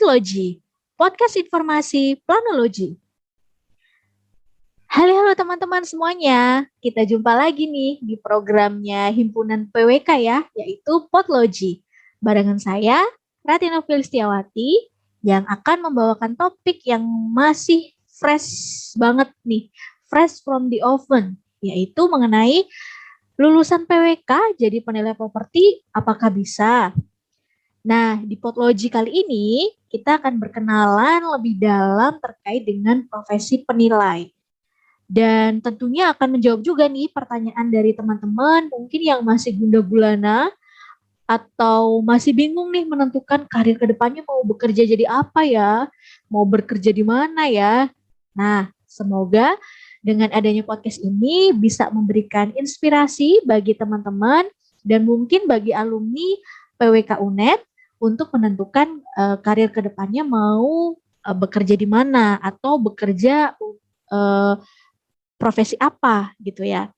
Podlogi, podcast informasi planologi. Halo teman-teman semuanya, kita jumpa lagi nih di programnya Himpunan PWK ya, yaitu Podlogi. Barengan saya, Ratina Filistiawati, yang akan membawakan topik yang masih fresh banget nih, fresh from the oven, yaitu mengenai lulusan PWK jadi penilai properti, apakah bisa? Nah, di Podlogi kali ini kita akan berkenalan lebih dalam terkait dengan profesi penilai. Dan tentunya akan menjawab juga nih pertanyaan dari teman-teman mungkin yang masih gundah gulana atau masih bingung nih menentukan karir kedepannya mau bekerja jadi apa ya, mau bekerja di mana ya. Nah, semoga dengan adanya podcast ini bisa memberikan inspirasi bagi teman-teman dan mungkin bagi alumni PWK UNED untuk menentukan karir kedepannya mau bekerja di mana atau bekerja profesi apa gitu ya.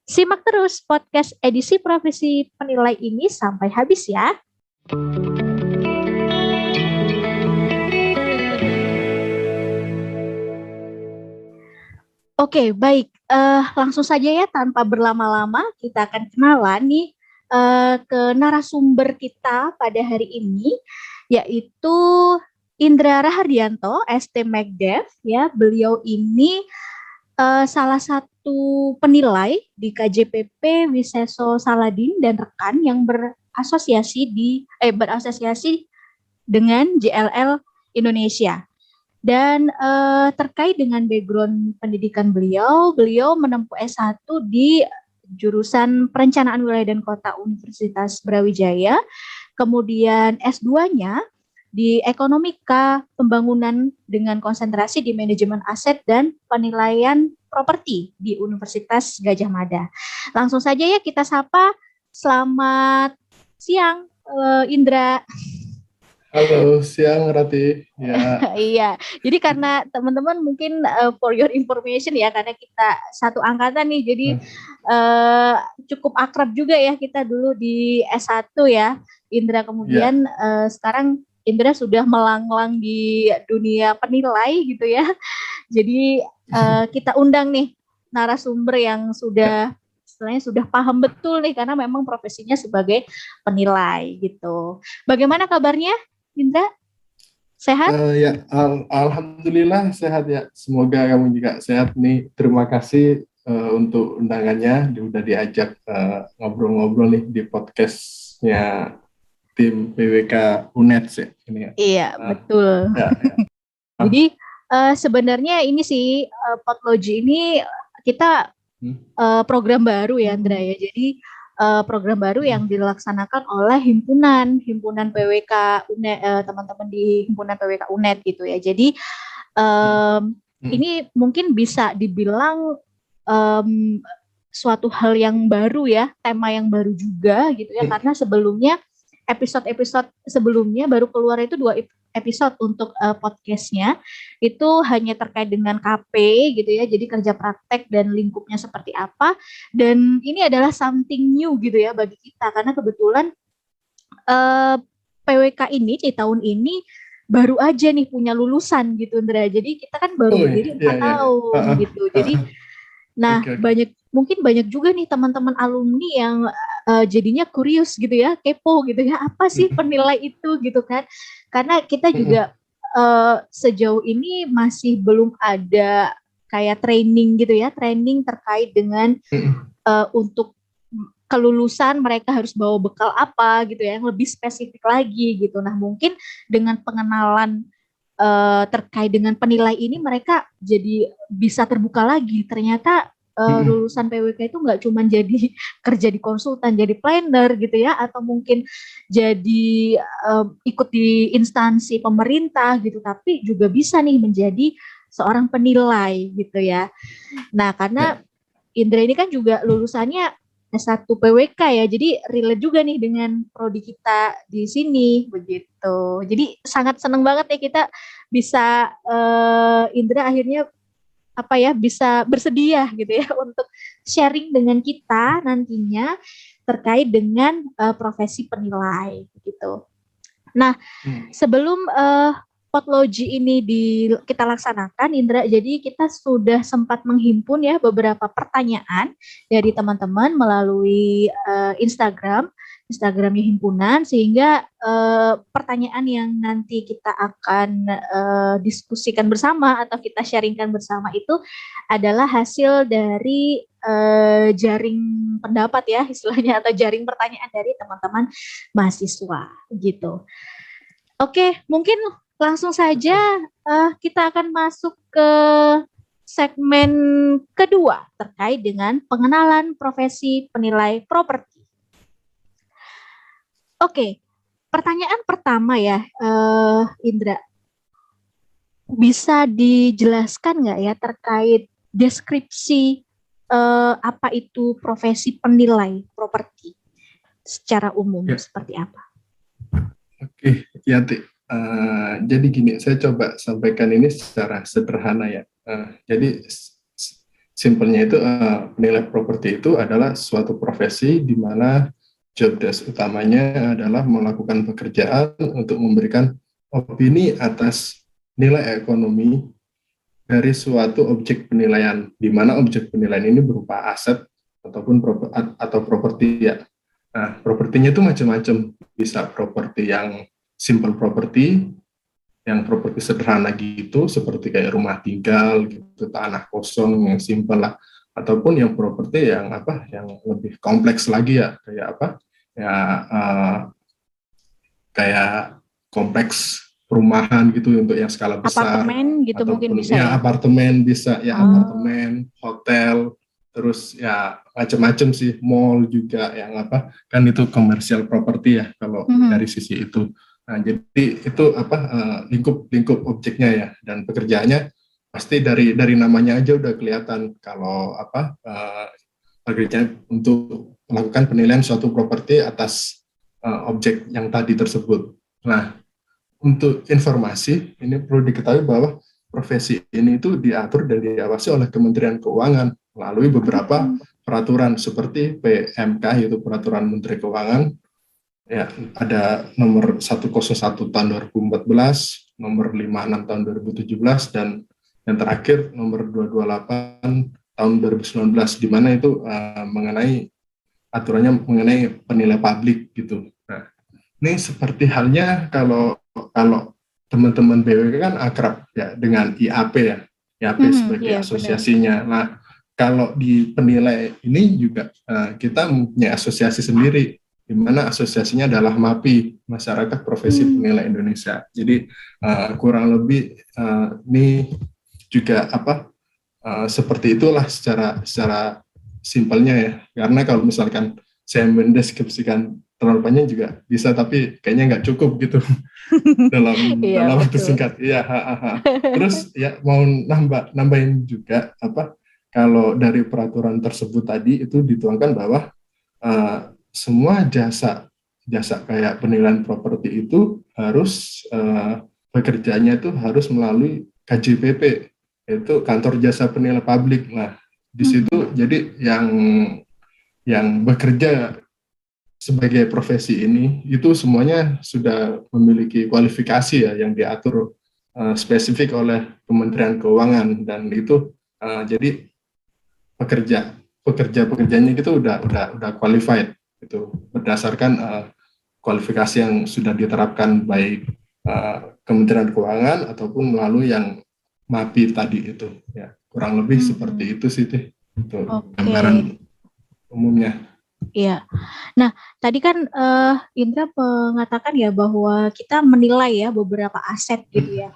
Simak terus podcast edisi profesi penilai ini sampai habis ya. Oke, baik. Langsung saja ya tanpa berlama-lama kita akan kenalan nih ke narasumber kita pada hari ini, yaitu Indra Rahardianto, ST McDev ya. Beliau ini salah satu penilai di KJPP Wiseso Saladin dan rekan yang berasosiasi dengan JLL Indonesia. Dan terkait dengan background pendidikan beliau menempuh S1 di jurusan Perencanaan Wilayah dan Kota Universitas Brawijaya, kemudian S2-nya di Ekonomika Pembangunan dengan konsentrasi di Manajemen Aset dan Penilaian Properti di Universitas Gadjah Mada. Langsung saja ya kita sapa. Selamat siang, Indra. Halo, siang Rati. Ya. Iya, jadi karena teman-teman mungkin for your information ya, karena kita satu angkatan nih, jadi cukup akrab juga ya kita dulu di S1 ya, Indra. Kemudian sekarang Indra sudah melanglang di dunia penilai gitu ya. Jadi kita undang nih narasumber yang istilahnya sudah paham betul nih, karena memang profesinya sebagai penilai gitu. Bagaimana kabarnya, Indra? Sehat? Alhamdulillah sehat ya. Semoga kamu juga sehat nih. Terima kasih untuk undangannya. Udah diajak ngobrol-ngobrol nih di podcastnya tim PWK UNED ya. Ini ya. Iya, betul. Ya. Jadi sebenarnya ini sih Podlogi ini kita program baru ya, Andra ya. Jadi program baru yang dilaksanakan oleh himpunan PWK UNED, teman-teman di himpunan PWK UNED gitu ya. Jadi ini mungkin bisa dibilang suatu hal yang baru ya, tema yang baru juga gitu ya, karena sebelumnya episode sebelumnya baru keluar itu 2 episode untuk podcastnya, itu hanya terkait dengan KP gitu ya, jadi kerja praktek dan lingkupnya seperti apa. Dan ini adalah something new gitu ya bagi kita, karena kebetulan PWK ini di tahun ini baru aja nih punya lulusan gitu, Indra. Jadi kita kan baru berdiri 4 tahun gitu. Jadi banyak juga nih teman-teman alumni yang jadinya curious gitu ya, kepo gitu ya, apa sih penilai itu gitu kan. Karena kita juga sejauh ini masih belum ada kayak training gitu ya, training terkait dengan untuk kelulusan mereka harus bawa bekal apa gitu ya, yang lebih spesifik lagi gitu. Nah, mungkin dengan pengenalan terkait dengan penilai ini mereka jadi bisa terbuka lagi. Ternyata lulusan PWK itu nggak cuma jadi kerja di konsultan, jadi planner gitu ya, atau mungkin jadi ikut di instansi pemerintah gitu, tapi juga bisa nih menjadi seorang penilai gitu ya. Nah, karena Indra ini kan juga lulusannya S1 PWK ya, jadi relate juga nih dengan prodi kita di sini begitu. Jadi sangat senang banget ya kita bisa Indra akhirnya bisa bersedia gitu ya untuk sharing dengan kita nantinya terkait dengan profesi penilai gitu. Nah, Hmm. sebelum Potlogi ini kita laksanakan, Indra, jadi kita sudah sempat menghimpun ya beberapa pertanyaan dari teman-teman melalui Instagramnya himpunan, sehingga pertanyaan yang nanti kita akan diskusikan bersama atau kita sharingkan bersama itu adalah hasil dari jaring pendapat ya istilahnya, atau jaring pertanyaan dari teman-teman mahasiswa gitu. Oke, mungkin langsung saja kita akan masuk ke segmen kedua terkait dengan pengenalan profesi penilai properti. Oke, pertanyaan pertama ya, Indra, bisa dijelaskan nggak ya terkait deskripsi apa itu profesi penilai properti secara umum seperti apa? Oke, ya, jadi gini, saya coba sampaikan ini secara sederhana ya. Jadi simpelnya itu penilai properti itu adalah suatu profesi di mana job desk utamanya adalah melakukan pekerjaan untuk memberikan opini atas nilai ekonomi dari suatu objek penilaian, di mana objek penilaian ini berupa aset ataupun atau properti ya. Nah, propertinya itu macam-macam, bisa properti yang simple property, yang properti sederhana gitu, seperti kayak rumah tinggal gitu, tanah kosong yang simple lah, ataupun yang properti yang apa, yang lebih kompleks lagi ya, kayak apa, ya kayak kompleks perumahan gitu untuk yang skala besar, Apartemen gitu mungkin ataupun bisa ya ya? apartemen bisa ya, apartemen, hotel, terus ya macam-macam sih, mall juga yang apa, kan itu commercial property ya kalau dari sisi itu. Nah, jadi itu apa, lingkup objeknya ya, dan pekerjaannya pasti dari namanya aja udah kelihatan kalau apa, pekerjaan untuk melakukan penilaian suatu properti atas objek yang tadi tersebut. Nah, untuk informasi, ini perlu diketahui bahwa profesi ini itu diatur dan diawasi oleh Kementerian Keuangan melalui beberapa peraturan seperti PMK, yaitu Peraturan Menteri Keuangan, ya, ada nomor 101 tahun 2014, nomor 56 tahun 2017, dan yang terakhir nomor 228 tahun 2019, di mana itu mengenai aturannya mengenai penilai publik gitu. Nah, ini seperti halnya kalau kalau teman-teman BWK kan akrab ya dengan IAP ya, IAP sebagai Iya, asosiasinya. Nah, kalau di penilai ini juga kita punya asosiasi sendiri, di mana asosiasinya adalah MAPI, Masyarakat Profesi Penilai Indonesia. Jadi kurang lebih ini juga apa, seperti itulah secara simpelnya ya. Karena kalau misalkan saya mendeskripsikan terlalu panjang juga bisa, tapi kayaknya nggak cukup gitu Iya, dalam waktu betul. singkat. Iya, terus ya mau nambahin juga apa, kalau dari peraturan tersebut tadi itu dituangkan bahwa semua jasa kayak penilaian properti itu harus pekerjaannya itu harus melalui KJPP, yaitu Kantor Jasa Penilai Publik. Nah, di situ jadi yang bekerja sebagai profesi ini itu semuanya sudah memiliki kualifikasi ya yang diatur spesifik oleh Kementerian Keuangan, dan itu jadi pekerjanya itu udah qualified itu berdasarkan kualifikasi yang sudah diterapkan baik Kementerian Keuangan ataupun melalui yang MAPI tadi itu ya, kurang lebih seperti itu sih itu gambaran umumnya. Iya. Nah, tadi kan Indra mengatakan ya bahwa kita menilai ya beberapa aset gitu ya.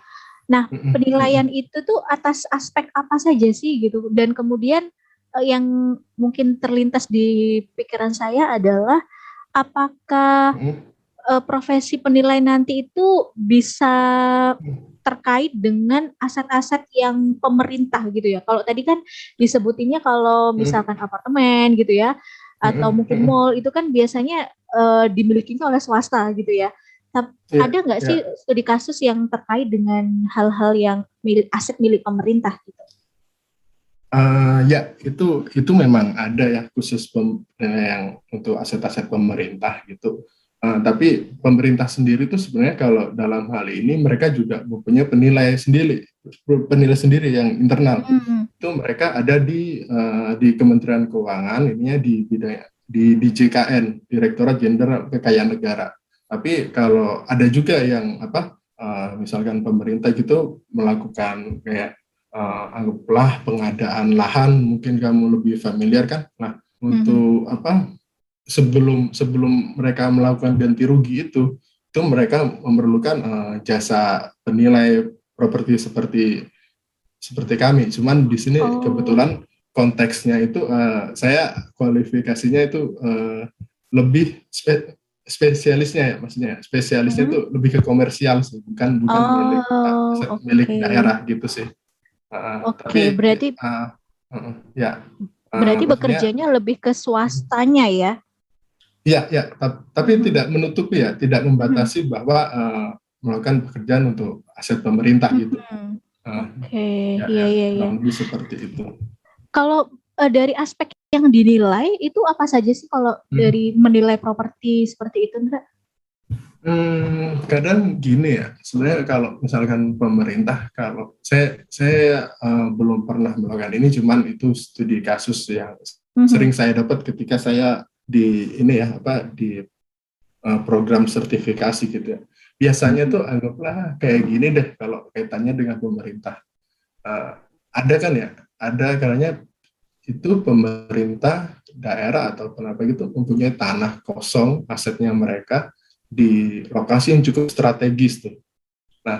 Nah, penilaian itu tuh atas aspek apa saja sih gitu? Dan kemudian yang mungkin terlintas di pikiran saya adalah apakah profesi penilai nanti itu bisa terkait dengan aset-aset yang pemerintah gitu ya. Kalau tadi kan disebutinnya kalau misalkan apartemen gitu ya, atau mungkin mall itu kan biasanya dimilikinya oleh swasta gitu ya. Ada nggak sih studi kasus yang terkait dengan hal-hal yang aset milik pemerintah gitu? Ya, itu memang ada ya, khusus yang untuk aset-aset pemerintah gitu. Tapi pemerintah sendiri itu sebenarnya kalau dalam hal ini mereka juga mempunyai penilai sendiri yang internal. Itu mereka ada di Kementerian Keuangan, ininya di bidang di DJKN, Direktorat Jenderal Kekayaan Negara. Tapi kalau ada juga yang misalkan pemerintah gitu melakukan kayak anggaplah pengadaan lahan, mungkin kamu lebih familiar kan. Nah, untuk sebelum mereka melakukan ganti rugi itu mereka memerlukan jasa penilai properti seperti kami. Cuman di sini kebetulan konteksnya itu saya kualifikasinya itu lebih spesialisnya ya, maksudnya spesialisnya itu lebih ke komersial sih, bukan milik daerah gitu sih. Tapi berarti ya. Berarti bekerjanya lebih ke swastanya ya? Iya, tapi tidak menutupi ya, tidak membatasi bahwa melakukan pekerjaan untuk aset pemerintah gitu. Iya. Kurang lebih seperti itu. Kalau dari aspek yang dinilai itu apa saja sih kalau dari menilai properti seperti itu, Ndra? Kadang gini ya, sebenarnya kalau misalkan pemerintah, kalau saya belum pernah melakukan ini, cuman itu studi kasus yang sering saya dapat ketika saya di program sertifikasi gitu ya. Biasanya tuh anggaplah kayak gini deh kalau kaitannya dengan pemerintah. Ada kan ya, ada karena itu pemerintah daerah atau kenapa gitu mempunyai tanah kosong asetnya mereka di lokasi yang cukup strategis tuh. Nah,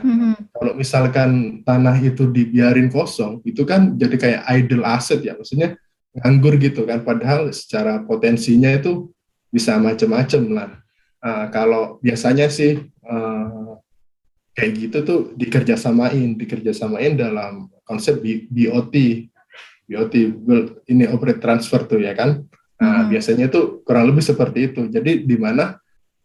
kalau misalkan tanah itu dibiarin kosong, itu kan jadi kayak idle asset ya, maksudnya nganggur gitu kan, padahal secara potensinya itu bisa macam-macam lah. Kalau biasanya sih kayak gitu tuh dikerjasamain dalam konsep BOT ini operate transfer tuh ya kan. Biasanya tuh kurang lebih seperti itu. Jadi di mana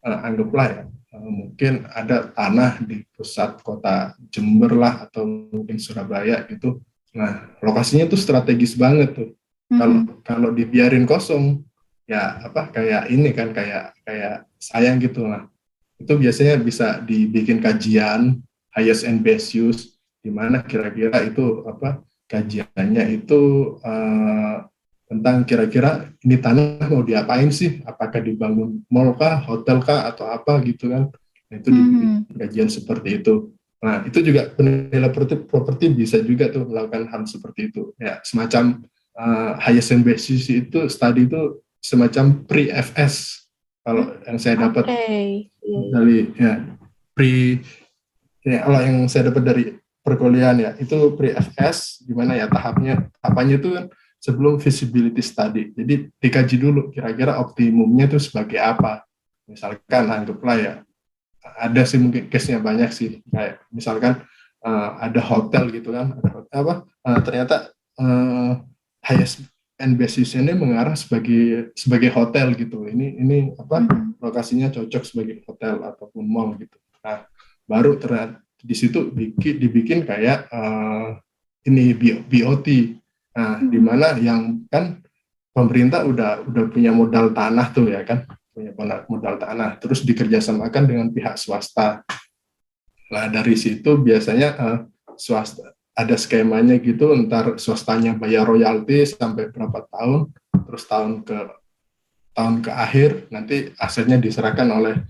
anggaplah ya mungkin ada tanah di pusat kota Jember lah atau mungkin Surabaya gitu. Nah, lokasinya tuh strategis banget tuh. Kalau dibiarin kosong ya kayak ini kan kayak sayang gitu lah. Itu biasanya bisa dibikin kajian highest and best use di mana kira-kira itu kajiannya itu tentang kira-kira ini tanah mau diapain sih, apakah dibangun mall kah, hotel kah, atau apa gitu kan. Nah, itu dibikin kajian seperti itu. Nah, itu juga penilai properti bisa juga tuh melakukan hal seperti itu. Ya, semacam highest and best use itu study itu semacam pre-FS kalau yang saya dapat dari kalau yang saya dapat dari perkuliahan ya itu pre-FS gimana ya tahapannya itu kan sebelum feasibility study. Jadi dikaji dulu kira-kira optimumnya itu sebagai apa. Misalkan anggaplah ya ada sih mungkin case-nya banyak sih kayak misalkan ada hotel gitu kan, ternyata highest and best use-nya mengarah sebagai hotel gitu. Ini lokasinya cocok sebagai hotel ataupun mall gitu. Nah, baru ternyata di situ dibikin kayak ini BOT. Nah, di mana yang kan pemerintah udah punya modal tanah tuh ya kan, punya modal tanah, terus dikerjasamakan dengan pihak swasta. Nah, dari situ biasanya swasta ada skemanya gitu, ntar swastanya bayar royalti sampai berapa tahun, terus tahun ke akhir nanti asetnya diserahkan oleh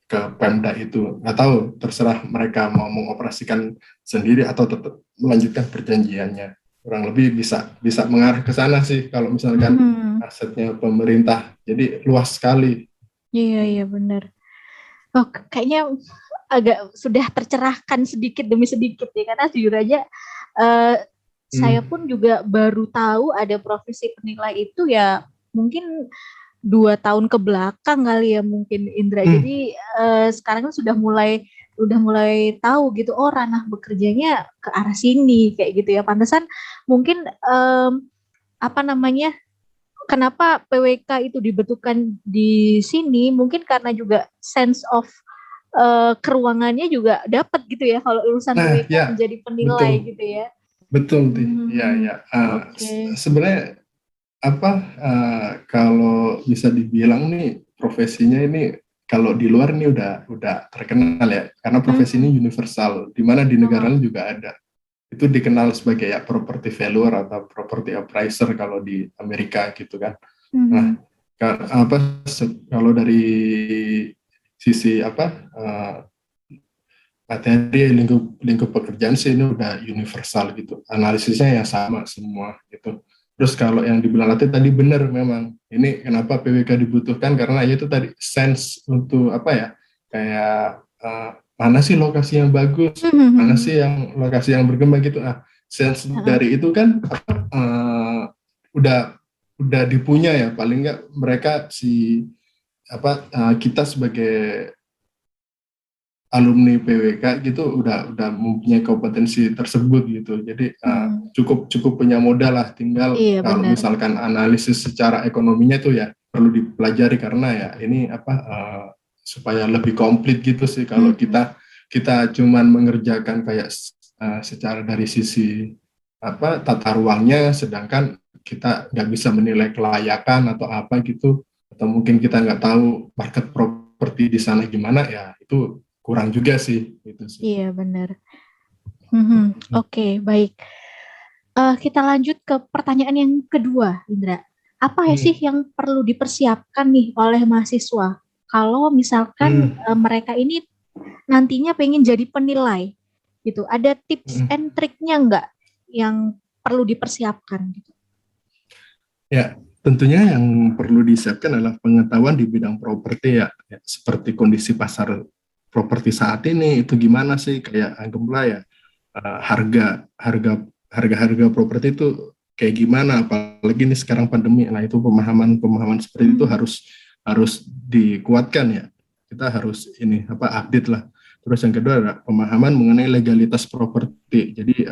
ke Pemda itu. Nggak tahu, terserah mereka mau mengoperasikan sendiri atau tetap melanjutkan perjanjiannya. Kurang lebih bisa mengarah ke sana sih kalau misalkan asetnya pemerintah. Jadi luas sekali. Iya benar. Kayaknya agak sudah tercerahkan sedikit demi sedikit ya, karena jujur aja saya pun juga baru tahu ada profesi penilai itu ya mungkin 2 tahun ke belakang kali ya mungkin Indra. Jadi sekarang kan sudah mulai tahu gitu, ranah bekerjanya ke arah sini kayak gitu ya. Pantesan mungkin kenapa PWK itu dibentukkan di sini, mungkin karena juga sense of keruangannya juga dapat gitu ya kalau lulusan PWK menjadi penilai betul. Gitu ya. Betul sih. Ya. Sebenarnya kalau bisa dibilang nih profesinya ini kalau di luar ini udah terkenal ya, karena profesi ini universal, di mana di negara lain juga ada. Itu dikenal sebagai ya property valuer atau property appraiser kalau di Amerika gitu kan. Nah, kalau dari sisi materi lingkup pekerjaan sih ini udah universal gitu, analisisnya ya sama semua gitu. Terus kalau yang dibilang Latif tadi benar, memang ini kenapa PWK dibutuhkan, karena itu tadi sense untuk kayak mana sih lokasi yang bagus, mana sih yang lokasi yang berkembang gitu. Sense dari itu kan udah dipunya ya, paling nggak mereka kita sebagai alumni PWK gitu udah mempunyai kompetensi tersebut gitu. Jadi cukup punya modal lah, tinggal kalau misalkan analisis secara ekonominya itu ya perlu dipelajari, karena ya ini supaya lebih komplit gitu sih. Kalau kita cuman mengerjakan kayak secara dari sisi tata ruangnya, sedangkan kita nggak bisa menilai kelayakan atau apa gitu, atau mungkin kita nggak tahu market properti di sana gimana, ya itu kurang juga sih gitu sih. Iya benar. Oke, baik. Kita lanjut ke pertanyaan yang kedua, Indra. Apa sih yang perlu dipersiapkan nih oleh mahasiswa kalau misalkan mereka ini nantinya pengen jadi penilai gitu? Ada tips and triknya nggak yang perlu dipersiapkan gitu? Ya, tentunya yang perlu disiapkan adalah pengetahuan di bidang properti ya, seperti kondisi pasar properti saat ini itu gimana sih, kayak anggaplah ya harga properti itu kayak gimana, apalagi ini sekarang pandemi. Nah, itu pemahaman seperti itu harus dikuatkan ya. Kita harus update lah. Terus yang kedua adalah pemahaman mengenai legalitas properti. Jadi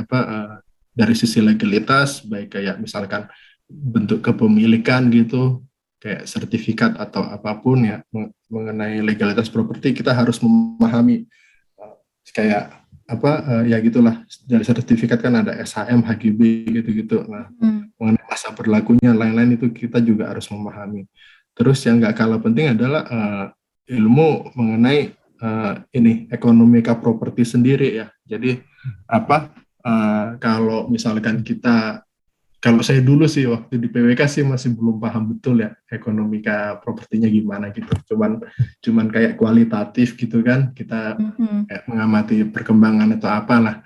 dari sisi legalitas, baik kayak misalkan bentuk kepemilikan gitu, kayak sertifikat atau apapun ya, mengenai legalitas properti kita harus memahami kayak ya gitulah. Dari sertifikat kan ada SHM, HGB gitu-gitu. Nah, mengenai masa berlakunya lain-lain itu kita juga harus memahami. Terus yang nggak kalah penting adalah ilmu mengenai ekonomika properti sendiri ya. Jadi kalau misalkan kalau saya dulu sih waktu di PWK sih masih belum paham betul ya ekonomika propertinya gimana gitu. Cuman kayak kualitatif gitu kan, kita kayak mengamati perkembangan atau apalah.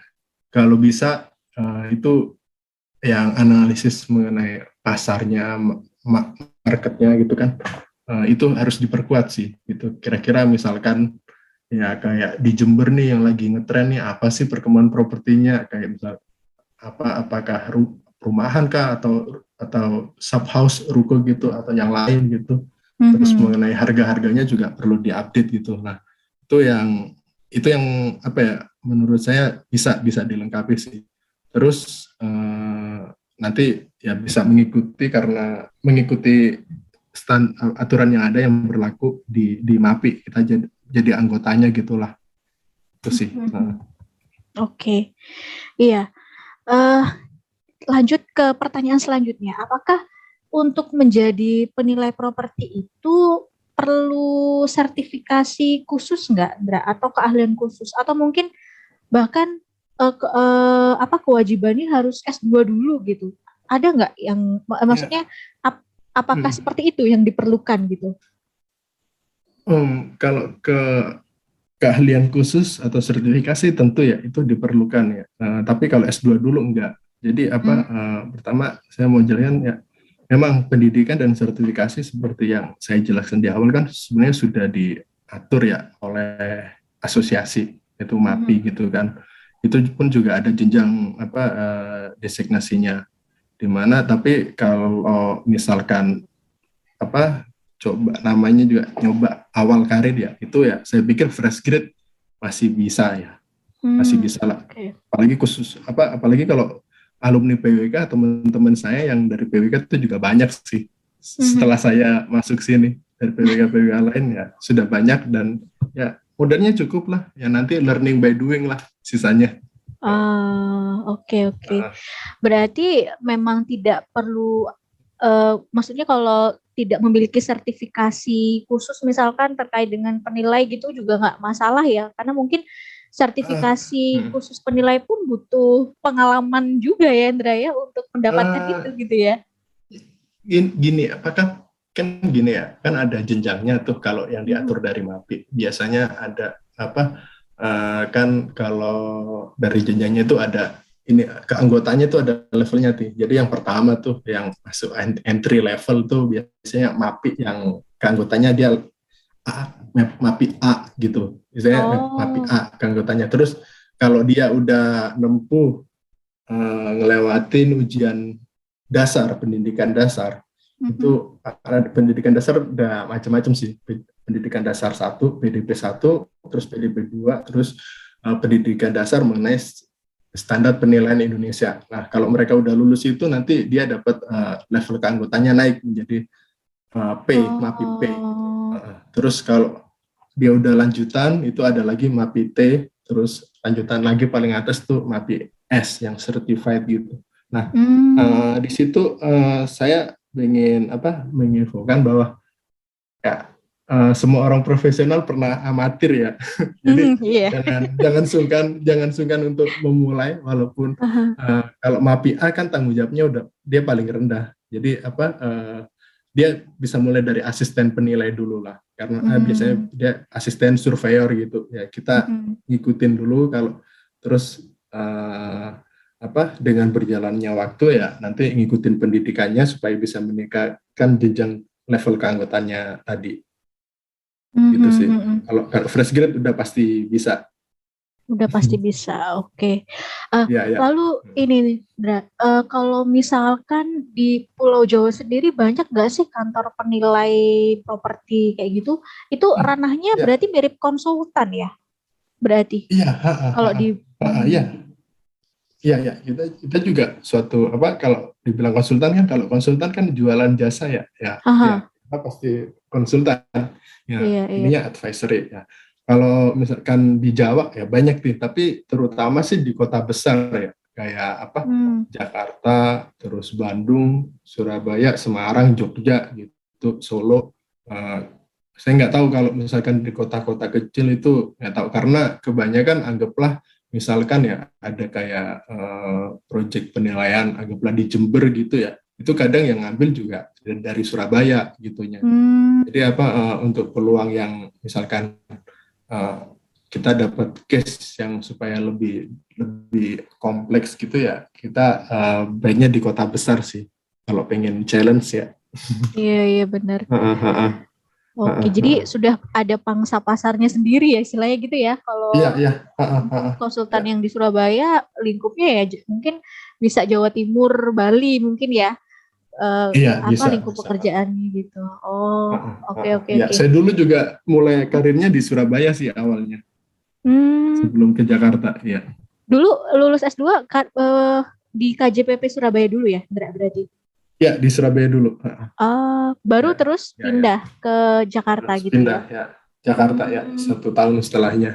Kalau bisa itu yang analisis mengenai pasarnya, marketnya gitu kan, itu harus diperkuat sih gitu. Kira-kira misalkan ya kayak di Jember nih yang lagi ngetren nih, apa sih perkembangan propertinya, kayak misal apakah perumahan kah atau sub house, ruko gitu, atau yang lain gitu. Terus mengenai harga-harganya juga perlu diupdate gitu. Nah, itu yang menurut saya bisa dilengkapi sih. Terus nanti ya bisa mengikuti aturan yang ada yang berlaku di MAPI, kita jadi anggotanya gitulah. Itu sih. Oke. Iya. Lanjut ke pertanyaan selanjutnya. Apakah untuk menjadi penilai properti itu perlu sertifikasi khusus nggak, Dra? Atau keahlian khusus? Atau mungkin bahkan kewajibannya harus S2 dulu gitu? Ada nggak yang maksudnya apakah seperti itu yang diperlukan gitu? Kalau keahlian khusus atau sertifikasi tentu ya itu diperlukan ya. Tapi kalau S2 dulu enggak. Jadi pertama saya mau jelaskan ya, memang pendidikan dan sertifikasi seperti yang saya jelaskan di awal kan sebenarnya sudah diatur ya oleh asosiasi, itu MAPI gitu kan. Itu pun juga ada jenjang designasinya di mana. Tapi kalau misalkan coba namanya juga nyoba awal karir ya, itu ya saya pikir fresh grade masih bisa ya, masih bisa lah. Apalagi kalau alumni PWK, teman-teman saya yang dari PWK itu juga banyak sih. Setelah saya masuk sini dari PWK lain ya sudah banyak, dan ya modalnya cukup lah. Ya nanti learning by doing lah sisanya. Oke. Berarti memang tidak perlu, maksudnya kalau tidak memiliki sertifikasi khusus misalkan terkait dengan penilai gitu juga nggak masalah ya, karena mungkin Eh, sertifikasi hmm. khusus penilai pun butuh pengalaman juga ya Indra ya untuk mendapatkan itu Eh, gitu ya. gini, apakah kan gini ya, kan ada jenjangnya tuh kalau yang Mhm. diatur dari MAPI. Biasanya ada apa? Kan kalau dari jenjangnya itu ada ini keanggotanya itu ada levelnya tuh. Jadi yang pertama tuh yang masuk entry level tuh biasanya MAPI yang keanggotanya dia MAPI A gitu. Misalnya MAPI Oh. A keanggotanya. Terus kalau dia udah nempuh ngelewatin ujian dasar, pendidikan dasar, Mhm. itu pendidikan dasar udah macam-macam sih. Pendidikan dasar satu, PDP 1, terus PDP 2, terus pendidikan dasar mengenai standar penilaian Indonesia. Nah, kalau mereka udah lulus itu nanti dia dapat level keanggotanya naik menjadi P, MAPI P gitu. Oh. Terus kalau dia udah lanjutan itu ada lagi MAPI T, terus lanjutan lagi paling atas tuh MAPI S yang certified gitu. Nah, Hmm. di situ saya ingin menginfokan bahwa ya semua orang profesional pernah amatir ya. Jadi Iya. jangan sungkan untuk memulai walaupun Aha. kalau MAPI A kan tanggung jawabnya udah dia paling rendah. Jadi dia bisa mulai dari asisten penilai dulu lah karena biasanya Mhm. dia asisten surveyor gitu ya kita Mhm. ngikutin dulu kalau terus dengan berjalannya waktu ya nanti ngikutin pendidikannya supaya bisa meningkatkan jenjang level keanggotaannya tadi gitu Mhm. sih. Mhm. Kalau fresh grade udah pasti bisa. Udah pasti bisa. Oke. Ya ya. Lalu ini nih, Dra, kalau misalkan di Pulau Jawa sendiri banyak nggak sih kantor penilai properti kayak gitu? Itu ranahnya Ya, berarti mirip konsultan ya? Berarti iya, kalau di iya, iya, ya. Kita juga suatu kalau dibilang konsultan kan, kalau konsultan kan jualan jasa ya, ya, haha, kita pasti konsultan. Ya, iya iya. ininya advisory ya. Kalau misalkan di Jawa ya banyak nih, tapi terutama sih di kota besar ya, kayak Hmm. Jakarta, terus Bandung, Surabaya, Semarang, Jogja gitu, Solo. Eh, saya nggak tahu kalau misalkan di kota-kota kecil itu nggak tahu karena kebanyakan anggaplah misalkan ya ada kayak proyek penilaian anggaplah di Jember gitu ya itu kadang yang ngambil juga dari Surabaya gitunya Hmm. jadi untuk peluang yang misalkan eh, kita dapat case yang supaya lebih lebih kompleks gitu ya kita baiknya di kota besar sih kalau pengen challenge ya. Iya iya benar. Heeh, Oke, jadi heeh. sudah ada pangsa pasarnya sendiri ya istilahnya gitu ya. Kalau Iya iya heeh. konsultan Ya. yang di Surabaya lingkupnya ya mungkin bisa Jawa Timur, Bali mungkin ya. Iya Apa bisa lingkup bisa. pekerjaannya gitu. Oh, oke oke Ya, oke. saya dulu juga mulai karirnya di Surabaya sih awalnya, Hmm, sebelum ke Jakarta. Ya, dulu lulus S2 di KJPP Surabaya dulu ya, berarti. ya di Surabaya dulu. Baru Ya, terus ya, ya. pindah ke Jakarta Terus gitu ya. pindah ya Jakarta ya Hmm, 1 tahun setelahnya.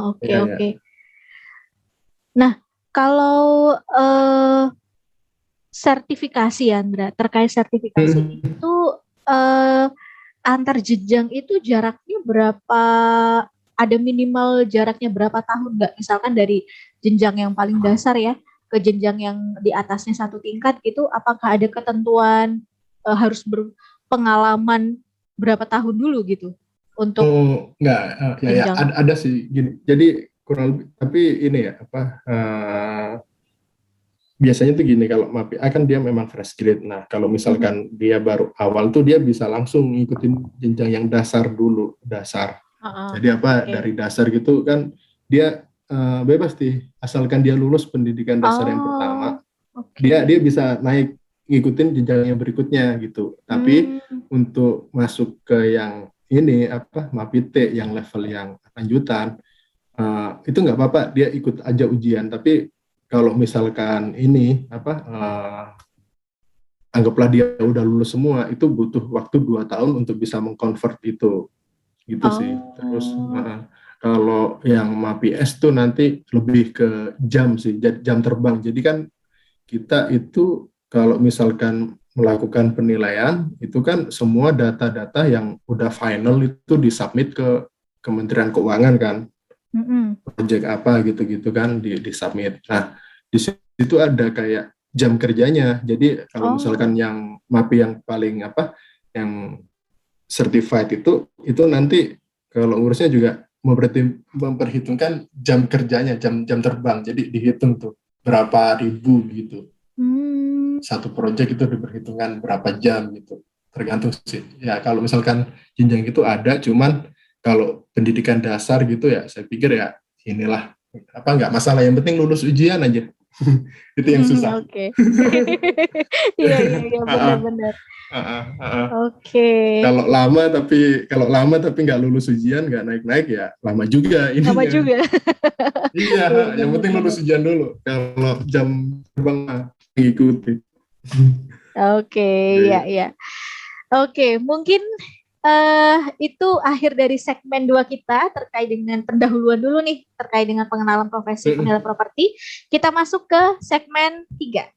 oke Ya, oke. ya. Nah, kalau sertifikasi Andra, terkait sertifikasi Hmm. itu eh, antar jenjang itu jaraknya berapa? Ada minimal jaraknya berapa tahun nggak? Misalkan dari jenjang yang paling dasar ya ke jenjang yang di atasnya satu tingkat gitu, apakah ada ketentuan harus berpengalaman berapa tahun dulu gitu untuk Oh, enggak, ya jenjang? ada sih gini. Jadi kurang lebih, tapi ini ya biasanya tuh gini kalau MAPI A kan dia memang fresh grade. Nah, kalau Mhm. misalkan dia baru awal tuh dia bisa langsung ngikutin jenjang yang dasar dulu, dasar. Jadi Oke. dari dasar gitu kan dia bebas sih asalkan dia lulus pendidikan dasar yang pertama, Oh, dia oke. dia bisa naik ngikutin jenjang yang berikutnya gitu. Tapi Hmm. untuk masuk ke yang ini MAPI T yang level yang lanjutan itu nggak apa-apa dia ikut aja ujian. Tapi kalau misalkan ini anggaplah dia udah lulus semua itu butuh waktu 2 tahun untuk bisa mengkonvert itu gitu sih. Terus Oh, kalau yang MAPIS tuh nanti lebih ke jam sih, jam terbang. Jadi kan kita itu kalau misalkan melakukan penilaian itu kan semua data-data yang udah final itu disubmit ke Kementerian Keuangan kan, project apa gitu-gitu kan disubmit. Nah di situ ada kayak jam kerjanya. Jadi kalau misalkan yang MAPI yang paling apa, yang certified itu nanti kalau ngurusnya juga memperhitungkan jam kerjanya, jam terbang. Jadi dihitung tuh berapa ribu gitu. Satu project itu diperhitungkan berapa jam gitu. Tergantung sih. Ya kalau misalkan jenjang itu ada, cuman kalau pendidikan dasar gitu ya, saya pikir ya inilah apa nggak masalah. Yang penting lulus ujian aja. Itu yang susah. Oke. Iya benar-benar. Oke. Kalau lama tapi nggak lulus ujian, nggak naik-naik ya lama juga ini. Lama juga. Iya, yang penting lulus ujian dulu. Kalau jam terbang ngikuti. Oke, ya. Oke, mungkin itu akhir dari segmen 2 kita terkait dengan pendahuluan dulu nih, terkait dengan pengenalan profesi penilai properti. Kita masuk ke segmen 3.